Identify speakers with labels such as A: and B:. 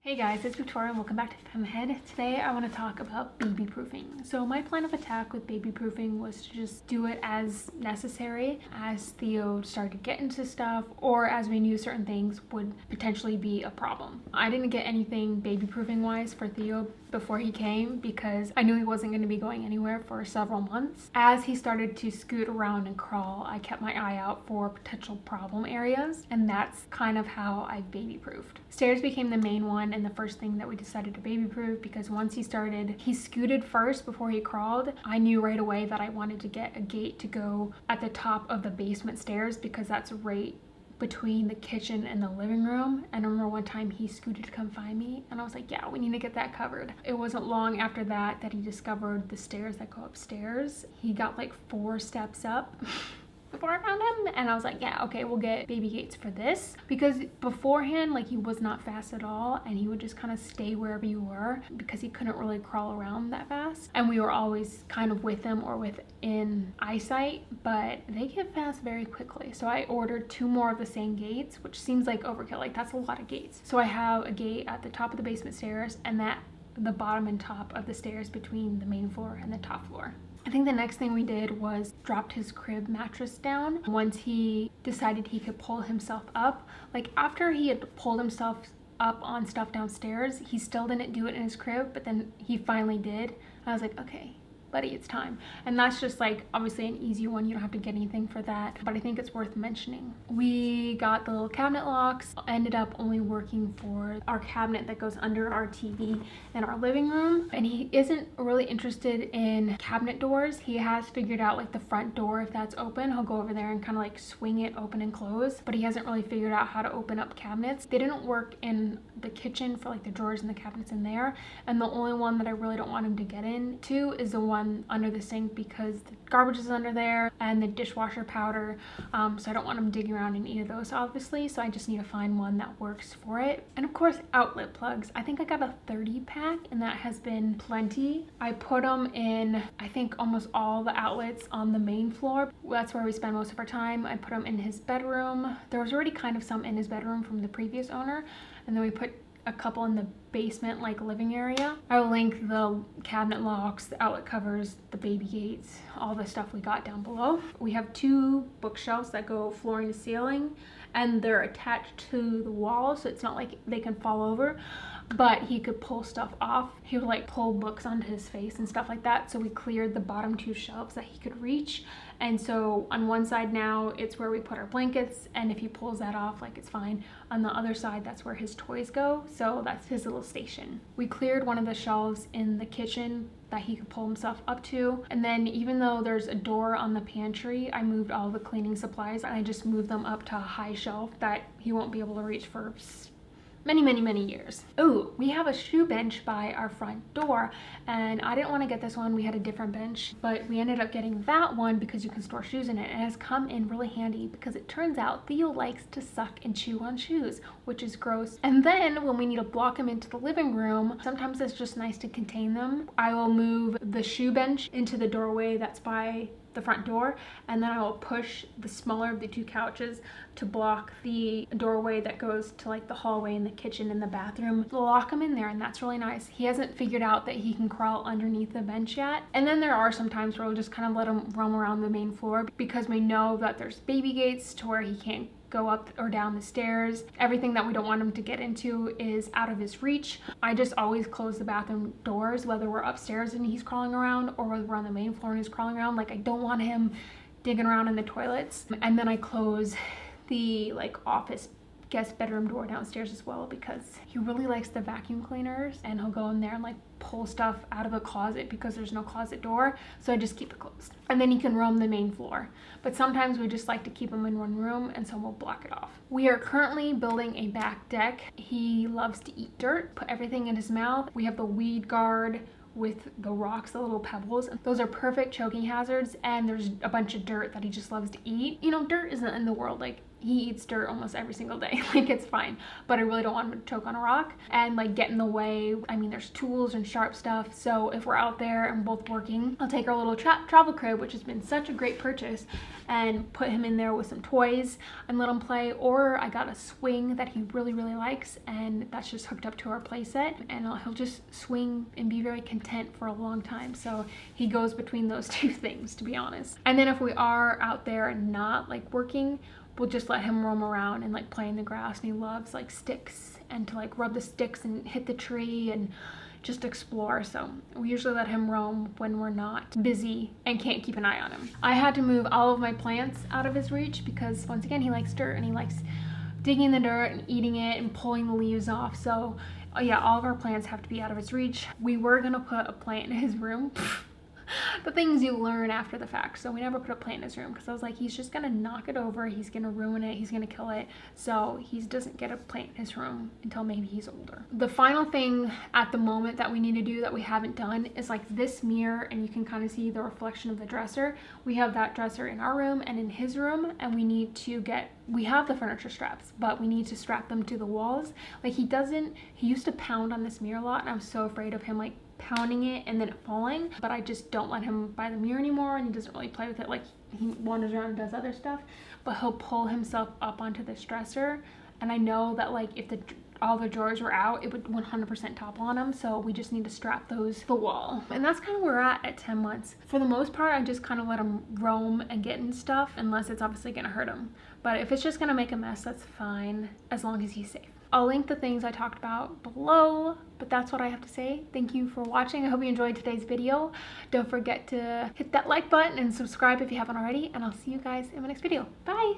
A: Hey guys, it's Victoria and welcome back to FemmeHead. Today I want to talk about baby proofing. So my plan of attack with baby proofing was to just do it as necessary as Theo started to get into stuff or as we knew certain things would potentially be a problem. I didn't get anything baby proofing wise for Theo before he came because I knew he wasn't going to be going anywhere for several months. As he started to scoot around and crawl, I kept my eye out for potential problem areas, and that's kind of how I baby proofed. Stairs became the main one and the first thing that we decided to baby proof because once he scooted first before he crawled. I knew right away that I wanted to get a gate to go at the top of the basement stairs because that's right between the kitchen and the living room. And I remember one time he scooted to come find me and I was like, yeah, we need to get that covered. It wasn't long after that he discovered the stairs that go upstairs. He got like 4 steps up before I found him, and I was like, yeah, okay, we'll get baby gates for this, because beforehand, like, he was not fast at all and he would just kind of stay wherever you were because he couldn't really crawl around that fast, and we were always kind of with him or within eyesight, but they get fast very quickly. So I ordered 2 more of the same gates, which seems like overkill. Like, that's a lot of gates. So I have a gate at the top of the basement stairs and the bottom and top of the stairs between the main floor and the top floor. I think the next thing we did was dropped his crib mattress down. Once he decided he could pull himself up, like after he had pulled himself up on stuff downstairs, he still didn't do it in his crib, but then he finally did. I was like, okay, buddy, it's time. And that's just like obviously an easy one. You don't have to get anything for that, but I think it's worth mentioning. We got the little cabinet locks, ended up only working for our cabinet that goes under our TV in our living room. And he isn't really interested in cabinet doors. He has figured out like the front door, if that's open, he'll go over there and kind of like swing it open and close, but he hasn't really figured out how to open up cabinets. They didn't work in the kitchen for like the drawers and the cabinets in there, and the only one that I really don't want him to get into is the one under the sink because the garbage is under there and the dishwasher powder, so I don't want him digging around in either of those, obviously. So I just need to find one that works for it. And of course, outlet plugs. I think I got a 30 pack and that has been plenty. I put them in, I think, almost all the outlets on the main floor. That's where we spend most of our time. I put them in his bedroom. There was already kind of some in his bedroom from the previous owner, and then we put a couple in the basement, like living area. I will link the cabinet locks, the outlet covers, the baby gates, all the stuff we got down below. We have 2 bookshelves that go flooring to ceiling, and they're attached to the wall, so it's not like they can fall over, but he could pull stuff off. He would like pull books onto his face and stuff like that. So we cleared the bottom 2 shelves that he could reach. And so on one side now, it's where we put our blankets, and if he pulls that off, like, it's fine. On the other side, that's where his toys go. So that's his little station. We cleared one of the shelves in the kitchen that he could pull himself up to. And then even though there's a door on the pantry, I moved all the cleaning supplies and I just moved them up to a high shelf that he won't be able to reach for many years. Oh, we have a shoe bench by our front door, and I didn't want to get this one. We had a different bench, but we ended up getting that one because you can store shoes in it, and it has come in really handy because it turns out Theo likes to suck and chew on shoes, which is gross. And then when we need to block him into the living room, sometimes it's just nice to contain them. I will move the shoe bench into the doorway that's by the front door, and then I will push the smaller of the 2 couches to block the doorway that goes to like the hallway and the kitchen and the bathroom. Lock him in there, and that's really nice. He hasn't figured out that he can crawl underneath the bench yet. And then there are some times where we'll just kind of let him roam around the main floor because we know that there's baby gates to where he can't go up or down the stairs. Everything that we don't want him to get into is out of his reach. I just always close the bathroom doors, whether we're upstairs and he's crawling around or whether we're on the main floor and he's crawling around. Like, I don't want him digging around in the toilets. And then I close the like office guest bedroom door downstairs as well because he really likes the vacuum cleaners, and he'll go in there and like pull stuff out of the closet because there's no closet door, so I just keep it closed. And then he can roam the main floor, but sometimes we just like to keep him in one room, and so we'll block it off. We are currently building a back deck. He loves to eat dirt, put everything in his mouth. We have the weed guard with the rocks, the little pebbles. Those are perfect choking hazards, and there's a bunch of dirt that he just loves to eat. You know, dirt isn't in the world. Like, he eats dirt almost every single day. Like, it's fine, but I really don't want him to choke on a rock and like get in the way. I mean, there's tools and sharp stuff, so if we're out there and both working, I'll take our little travel crib, which has been such a great purchase, and put him in there with some toys and let him play. Or I got a swing that he really likes, and that's just hooked up to our play set, and he'll just swing and be very content for a long time. So he goes between those two things, to be honest. And then if we are out there and not like working, we'll just let him roam around and like play in the grass, and he loves like sticks and to like rub the sticks and hit the tree and just explore. So we usually let him roam when we're not busy and can't keep an eye on him. I had to move all of my plants out of his reach because, once again, he likes dirt and he likes digging the dirt and eating it and pulling the leaves off. So yeah, all of our plants have to be out of his reach. We were gonna put a plant in his room. The things you learn after the fact. So we never put a plant in his room because I was like, he's just gonna knock it over, he's gonna ruin it, he's gonna kill it. So he doesn't get a plant in his room until maybe he's older. The final thing at the moment that we need to do that we haven't done is like this mirror, and you can kind of see the reflection of the dresser. We have that dresser in our room and in his room, and we have the furniture straps, but we need to strap them to the walls. Like, he used to pound on this mirror a lot, and I was so afraid of him like pounding it and then it falling, but I just don't let him by the mirror anymore, and he doesn't really play with it. Like, he wanders around and does other stuff, but he'll pull himself up onto this dresser, and I know that like if all the drawers were out, it would 100% topple on him, so we just need to strap those to the wall. And that's kind of where we're at 10 months. For the most part, I just kind of let him roam and get in stuff, unless it's obviously gonna hurt him. But if it's just gonna make a mess, that's fine, as long as he's safe. I'll link the things I talked about below, but that's what I have to say. Thank you for watching. I hope you enjoyed today's video. Don't forget to hit that like button and subscribe if you haven't already, and I'll see you guys in my next video. Bye!